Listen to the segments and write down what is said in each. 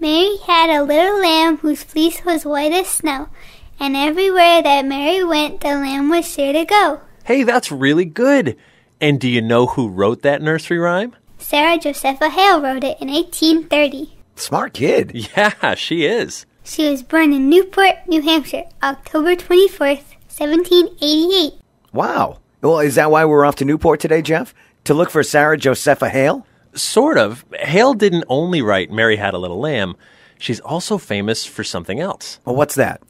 Mary had a little lamb whose fleece was white as snow, and everywhere that Mary went, the lamb was sure to go. Hey, that's really good. And do you know who wrote that nursery rhyme? Sarah Josepha Hale wrote it in 1830. Smart kid. Yeah, she is. She was born in Newport, New Hampshire, October 24th, 1788. Wow. Well, is that why we're off to Newport today, Jeff? To look for Sarah Josepha Hale? Sort of. Hale didn't only write Mary Had a Little Lamb. She's also famous for something else. Well, what's that?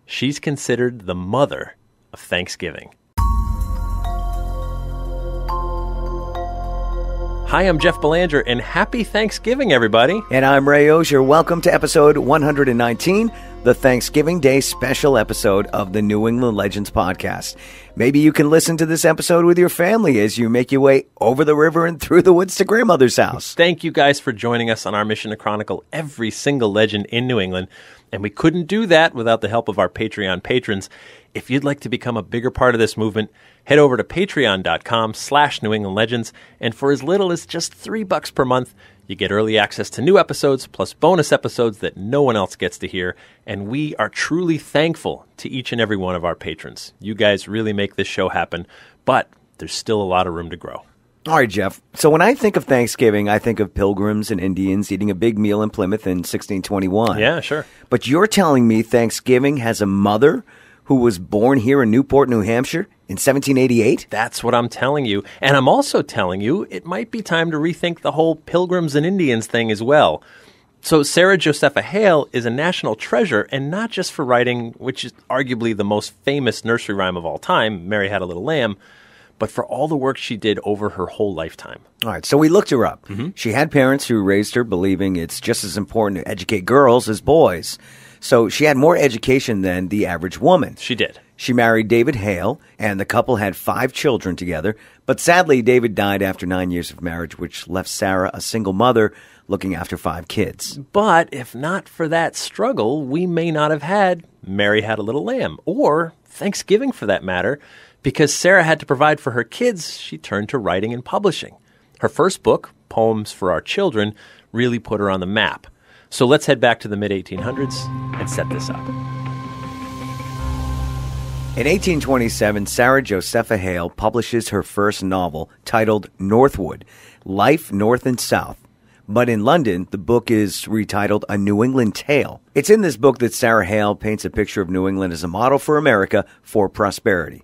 She's considered the mother of Thanksgiving. Hi, I'm Jeff Belanger, and happy Thanksgiving, everybody. And I'm Ray Auger. Welcome to episode 119, the Thanksgiving Day special episode of the New England Legends podcast. Maybe you can listen to this episode with your family as you make your way over the river and through the woods to grandmother's house. Thank you guys for joining us on our mission to chronicle every single legend in New England. And we couldn't do that without the help of our Patreon patrons. If you'd like to become a bigger part of this movement, head over to patreon.com/New England Legends. And for as little as just $3 per month, you get early access to new episodes, plus bonus episodes that no one else gets to hear. And we are truly thankful to each and every one of our patrons. You guys really make this show happen, but there's still a lot of room to grow. All right, Jeff. So when I think of Thanksgiving, I think of pilgrims and Indians eating a big meal in Plymouth in 1621. Yeah, sure. But you're telling me Thanksgiving has a mother who was born here in Newport, New Hampshire in 1788? That's what I'm telling you. And I'm also telling you it might be time to rethink the whole pilgrims and Indians thing as well. So Sarah Josepha Hale is a national treasure, and not just for writing, which is arguably the most famous nursery rhyme of all time, Mary Had a Little Lamb, but for all the work she did over her whole lifetime. All right, so we looked her up. She had parents who raised her believing it's just as important to educate girls as boys. So she had more education than the average woman. She did. She married David Hale, and the couple had 5 children together. But sadly, David died after 9 years of marriage, which left Sarah a single mother looking after 5 kids. But if not for that struggle, we may not have had Mary Had a Little Lamb, or Thanksgiving for that matter. Because Sarah had to provide for her kids, she turned to writing and publishing. Her first book, Poems for Our Children, really put her on the map. So let's head back to the mid-1800s and set this up. In 1827, Sarah Josepha Hale publishes her first novel titled Northwood, Life North and South. But in London, the book is retitled A New England Tale. It's in this book that Sarah Hale paints a picture of New England as a model for America for prosperity.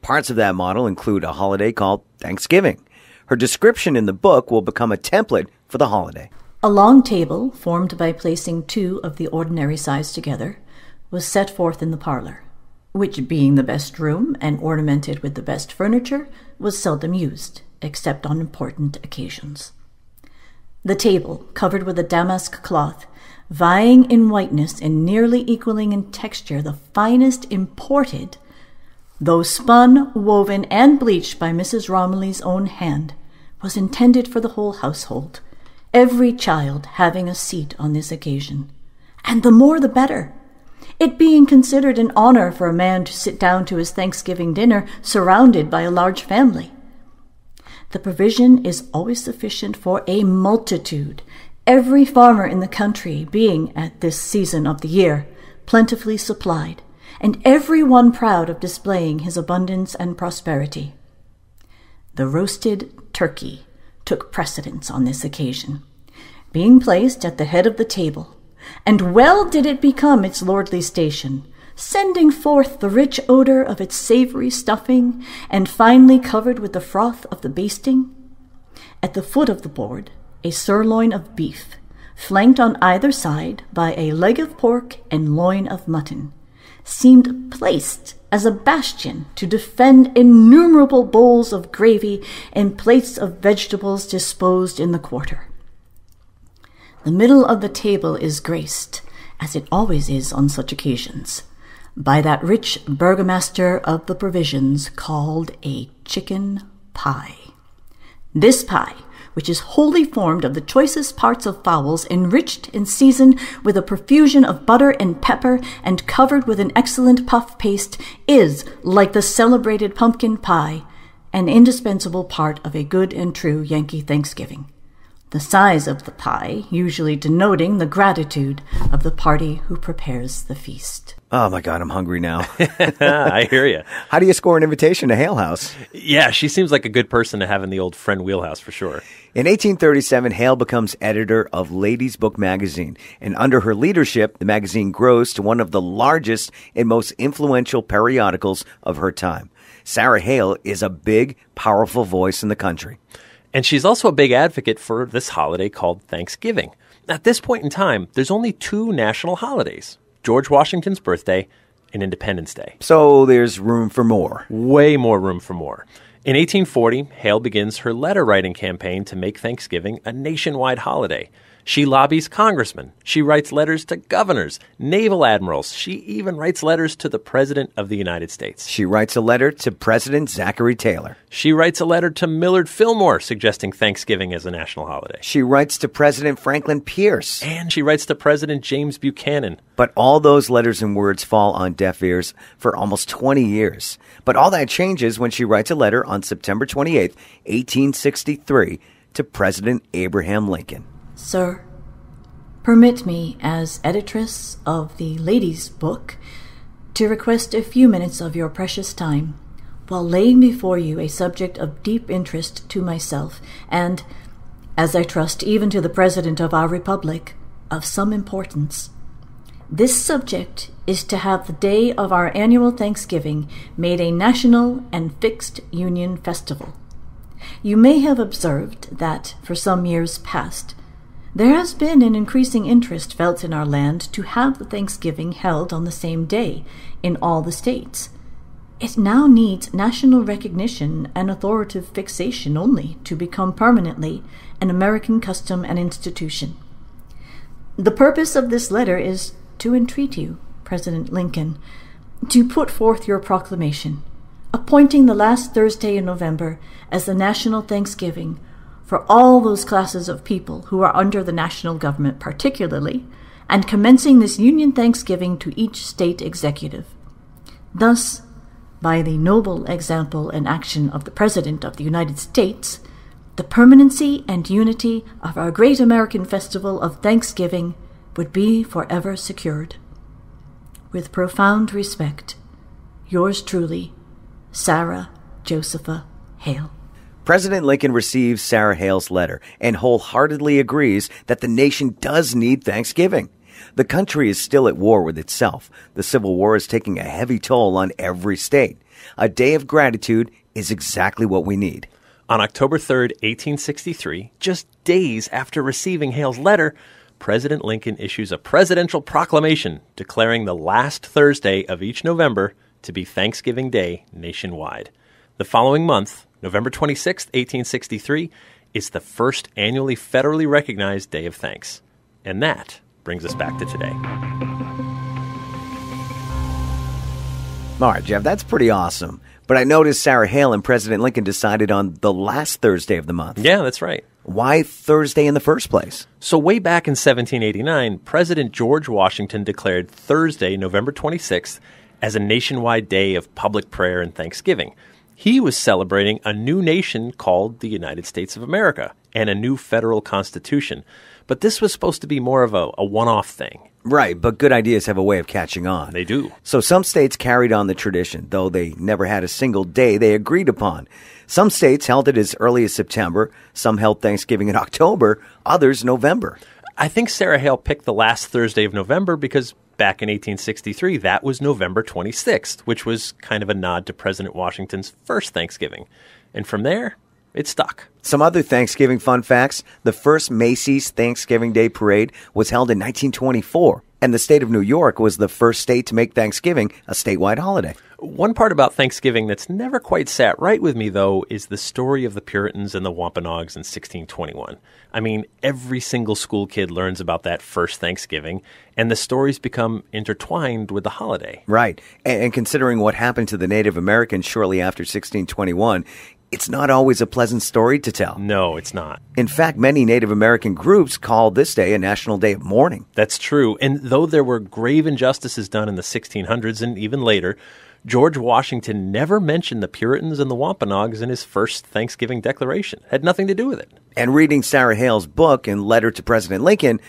Parts of that model include a holiday called Thanksgiving. Her description in the book will become a template for the holiday. A long table, formed by placing 2 of the ordinary size together, was set forth in the parlor, which, being the best room and ornamented with the best furniture, was seldom used, except on important occasions. The table, covered with a damask cloth, vying in whiteness and nearly equaling in texture the finest imported, though spun, woven, and bleached by Mrs. Romilly's own hand, was intended for the whole household, every child having a seat on this occasion. And the more the better, it being considered an honor for a man to sit down to his Thanksgiving dinner surrounded by a large family. The provision is always sufficient for a multitude, every farmer in the country being, at this season of the year, plentifully supplied, and every one proud of displaying his abundance and prosperity. The roasted turkey took precedence on this occasion, being placed at the head of the table, and well did it become its lordly station, sending forth the rich odor of its savory stuffing, and finely covered with the froth of the basting. At the foot of the board, a sirloin of beef, flanked on either side by a leg of pork and loin of mutton, seemed placed as a bastion to defend innumerable bowls of gravy and plates of vegetables disposed in the quarter. The middle of the table is graced, as it always is on such occasions, by that rich burgomaster of the provisions called a chicken pie. This pie, which is wholly formed of the choicest parts of fowls, enriched and seasoned with a profusion of butter and pepper, and covered with an excellent puff paste, is, like the celebrated pumpkin pie, an indispensable part of a good and true Yankee Thanksgiving. the size of the pie usually denoting the gratitude of the party who prepares the feast. Oh, my God, I'm hungry now. I hear you. How do you score an invitation to Hale House? Yeah, she seems like a good person to have in the old friend wheelhouse for sure. In 1837, Hale becomes editor of Ladies' Book magazine, and under her leadership, the magazine grows to one of the largest and most influential periodicals of her time. Sarah Hale is a big, powerful voice in the country. And she's also a big advocate for this holiday called Thanksgiving. At this point in time, there's only two national holidays: George Washington's birthday and Independence Day. So there's room for more. Way more room for more. In 1840, Hale begins her letter-writing campaign to make Thanksgiving a nationwide holiday. She lobbies congressmen. She writes letters to governors, naval admirals. She even writes letters to the President of the United States. She writes a letter to President Zachary Taylor. She writes a letter to Millard Fillmore suggesting Thanksgiving as a national holiday. She writes to President Franklin Pierce. And she writes to President James Buchanan. But all those letters and words fall on deaf ears for almost 20 years. But all that changes when she writes a letter on September 28, 1863, to President Abraham Lincoln. Sir, permit me, as editress of the Ladies' Book, to request a few minutes of your precious time while laying before you a subject of deep interest to myself and, as I trust even to the President of our Republic, of some importance. This subject is to have the day of our annual Thanksgiving made a national and fixed Union festival. You may have observed that, for some years past, there has been an increasing interest felt in our land to have the Thanksgiving held on the same day in all the states. It now needs national recognition and authoritative fixation only to become permanently an American custom and institution. The purpose of this letter is to entreat you, President Lincoln, to put forth your proclamation, appointing the last Thursday in November as the National Thanksgiving for all those classes of people who are under the national government particularly, and commencing this Union Thanksgiving to each state executive. Thus, by the noble example and action of the President of the United States, the permanency and unity of our great American festival of Thanksgiving would be forever secured. With profound respect, yours truly, Sarah Josepha Hale. President Lincoln receives Sarah Hale's letter and wholeheartedly agrees that the nation does need Thanksgiving. The country is still at war with itself. The Civil War is taking a heavy toll on every state. A day of gratitude is exactly what we need. On October 3rd, 1863, just days after receiving Hale's letter, President Lincoln issues a presidential proclamation declaring the last Thursday of each November to be Thanksgiving Day nationwide. The following month, November 26, 1863, is the first annually federally recognized Day of Thanks. And that brings us back to today. All right, Jeff, that's pretty awesome. But I noticed Sarah Hale and President Lincoln decided on the last Thursday of the month. Yeah, that's right. Why Thursday in the first place? So way back in 1789, President George Washington declared Thursday, November 26th, as a nationwide day of public prayer and thanksgiving. He was celebrating a new nation called the United States of America and a new federal constitution. But this was supposed to be more of a one-off thing. Right, but good ideas have a way of catching on. They do. So some states carried on the tradition, though they never had a single day they agreed upon. Some states held it as early as September, some held Thanksgiving in October, others November. I think Sarah Hale picked the last Thursday of November because back in 1863, that was November 26th, which was kind of a nod to President Washington's first Thanksgiving. And from there, it stuck. Some other Thanksgiving fun facts. The first Macy's Thanksgiving Day Parade was held in 1924, and the state of New York was the first state to make Thanksgiving a statewide holiday. One part about Thanksgiving that's never quite sat right with me, though, is the story of the Puritans and the Wampanoags in 1621. I mean, every single school kid learns about that first Thanksgiving, and the stories become intertwined with the holiday. Right. And considering what happened to the Native Americans shortly after 1621, it's not always a pleasant story to tell. No, it's not. In fact, many Native American groups call this day a national day of mourning. That's true. And though there were grave injustices done in the 1600s and even later, George Washington never mentioned the Puritans and the Wampanoags in his first Thanksgiving Declaration. Had nothing to do with it. And reading Sarah Hale's book and letter to President Lincoln,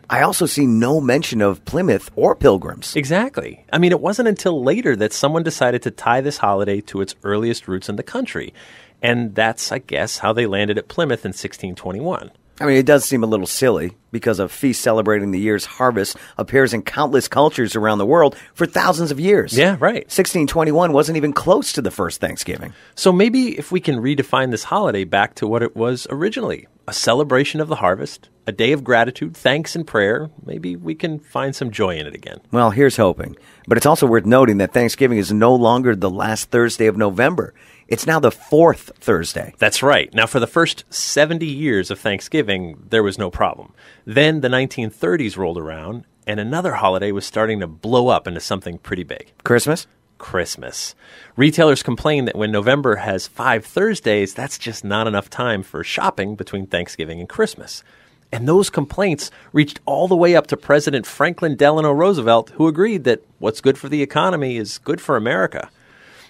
I also see no mention of Plymouth or Pilgrims. Exactly. I mean, it wasn't until later that someone decided to tie this holiday to its earliest roots in the country. And that's, I guess, how they landed at Plymouth in 1621. I mean, it does seem a little silly because a feast celebrating the year's harvest appears in countless cultures around the world for thousands of years. Yeah, right. 1621 wasn't even close to the first Thanksgiving. So maybe if we can redefine this holiday back to what it was originally, a celebration of the harvest, a day of gratitude, thanks, and prayer, maybe we can find some joy in it again. Well, here's hoping. But it's also worth noting that Thanksgiving is no longer the last Thursday of November. It's now the fourth Thursday. That's right. Now, for the first 70 years of Thanksgiving, there was no problem. Then the 1930s rolled around, and another holiday was starting to blow up into something pretty big. Christmas? Christmas. Retailers complain that when November has 5 Thursdays, that's just not enough time for shopping between Thanksgiving and Christmas. And those complaints reached all the way up to President Franklin Delano Roosevelt, who agreed that what's good for the economy is good for America.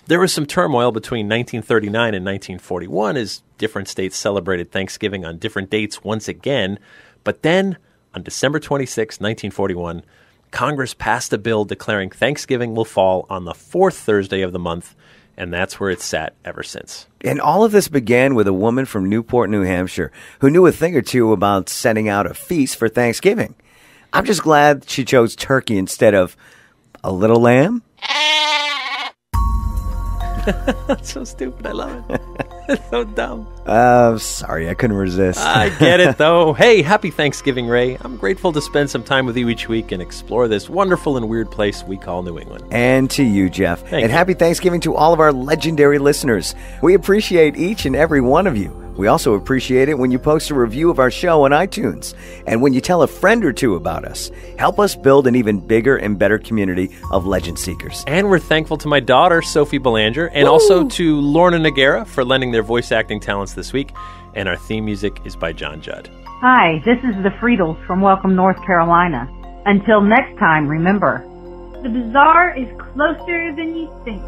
There was some turmoil between 1939 and 1941 as different states celebrated Thanksgiving on different dates once again. But then, on December 26, 1941, Congress passed a bill declaring Thanksgiving will fall on the fourth Thursday of the month, and that's where it's sat ever since. And all of this began with a woman from Newport, New Hampshire, who knew a thing or two about setting out a feast for Thanksgiving. I'm just glad she chose turkey instead of a little lamb. That's so stupid. I love it. It's so dumb. Sorry, I couldn't resist. I get it, though. Hey, happy Thanksgiving, Ray. I'm grateful to spend some time with you each week and explore this wonderful and weird place we call New England. And to you, Jeff. Thank you. Happy Thanksgiving to all of our legendary listeners. We appreciate each and every one of you. We also appreciate it when you post a review of our show on iTunes and when you tell a friend or two about us. Help us build an even bigger and better community of legend seekers. And we're thankful to my daughter, Sophie Belanger, and also to Lorna Noguera for lending their voice acting talents this week. And our theme music is by John Judd. Hi, this is the Friedels from Welcome, North Carolina. Until next time, remember, The bazaar is closer than you think.